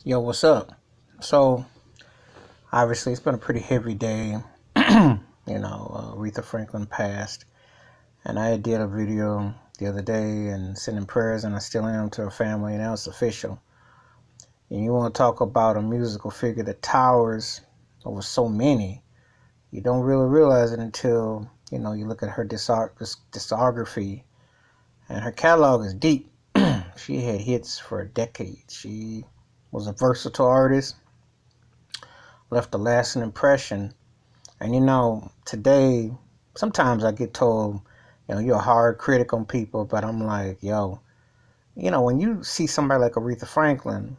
Yo, what's up? So, obviously, it's been a pretty heavy day. Aretha Franklin passed, and I did a video the other day and sending prayers, and I still am to her family, and now it's official. And you want to talk about a musical figure that towers over so many, you don't really realize it until, you look at her discography, and her catalog is deep. She had hits for decades. She was a versatile artist, left a lasting impression. And today, sometimes I get told, you're a hard critic on people, but I'm like, yo, when you see somebody like Aretha Franklin,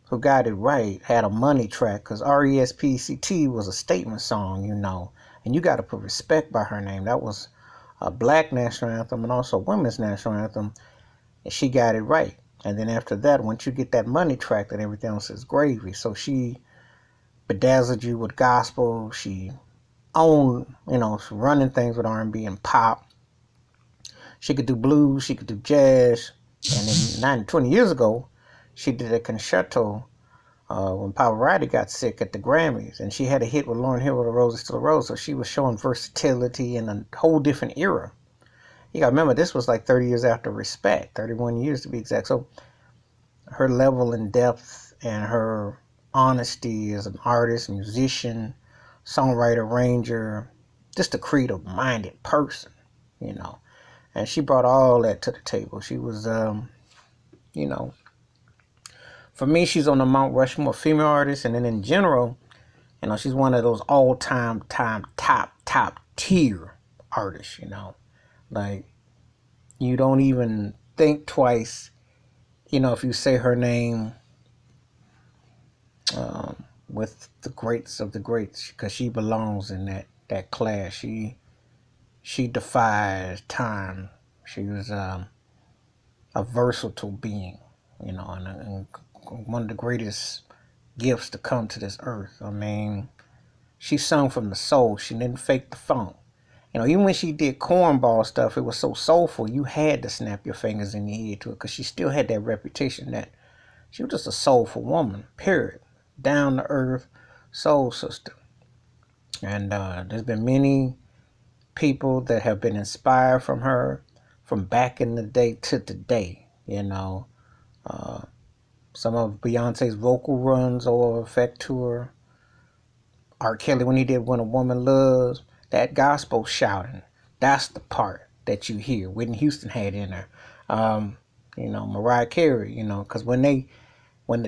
who got it right, had a money track, because R.E.S.P.E.C.T was a statement song, and you got to put respect by her name. That was a black national anthem and also a women's national anthem, and she got it right. And then after that, once you get that money track, then everything else is gravy. So she bedazzled you with gospel. She owned, running things with R&B and pop. She could do blues. She could do jazz. And then 20 years ago, she did a concerto when Pavarotti got sick at the Grammys. And she had a hit with Lauryn Hill with A Rose Is Still a Rose. So she was showing versatility in a whole different era. You got to remember, this was like 30 years after Respect, 31 years to be exact. So her level and depth and her honesty as an artist, musician, songwriter, arranger, just a creative-minded person, And she brought all that to the table. She was, for me, she's on the Mount Rushmore female artists. And then in general, she's one of those all-time, top tier artists, Like, you don't even think twice, if you say her name with the greats of the greats, because she belongs in that class. She defies time. She was a versatile being, and one of the greatest gifts to come to this earth. I mean, she sung from the soul. She didn't fake the funk. Even when she did cornball stuff, it was so soulful, you had to snap your fingers in your head to it, because she still had that reputation that she was just a soulful woman, period. Down to earth, soul sister. And there's been many people that have been inspired from her from back in the day to today. Some of Beyonce's vocal runs or effect to her. R. Kelly, when he did When a Woman Loves, that gospel shouting, that's the part that you hear. Whitney Houston had in her. Mariah Carey, because when the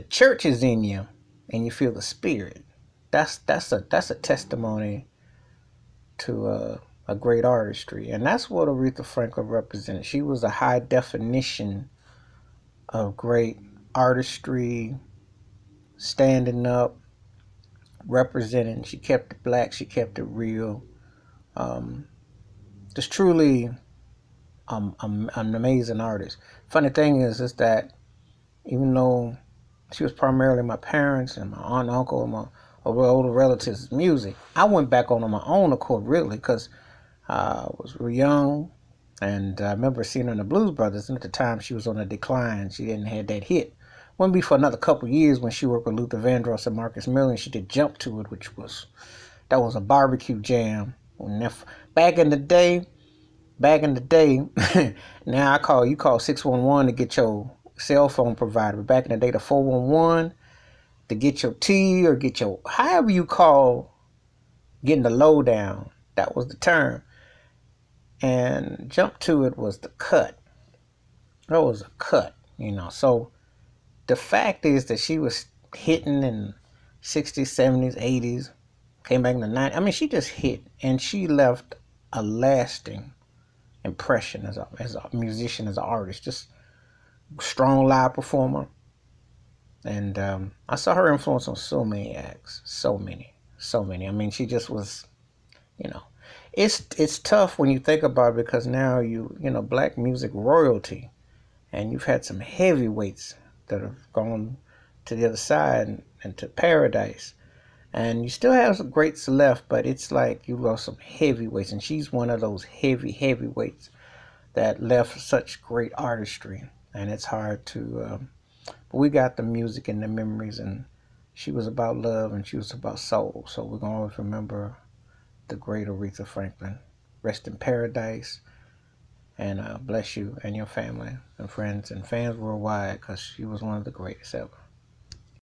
church is in you and you feel the spirit, that's a testimony to a great artistry. And that's what Aretha Franklin represented. She was a high definition of great artistry, standing up, representing. She kept it black, she kept it real. Just truly an amazing artist. Funny thing is that even though she was primarily my parents and my aunt and uncle and my older relatives' music, I went back on my own accord, really, because I was real young, and I remember seeing her in the Blues Brothers, and at the time she was on a decline. She didn't have that hit. Wouldn't be for another couple years when she worked with Luther Vandross and Marcus Miller, and she did Jump to It, that was a barbecue jam. Back in the day, now you call 611 to get your cell phone provider. But back in the day, the 411 to get your tea or get your, however you call, getting the lowdown. That was the term. And Jump to It was the cut. That was a cut, So the fact is that she was hitting in 60s, 70s, 80s, came back in the 90s. I mean, she just hit, and she left a lasting impression as a musician, as an artist. Just strong live performer. And I saw her influence on so many acts. So many. I mean, she just was, It's tough when you think about it, because now black music royalty, and you've had some heavyweights that have gone to the other side and to paradise. And you still have some greats left, but it's like you lost some heavyweights, and she's one of those heavyweights that left such great artistry. And it's hard to But we got the music and the memories, and she was about love and she was about soul. So we're going to always remember the great Aretha Franklin. Rest in paradise, and bless you and your family and friends and fans worldwide, because she was one of the greatest ever.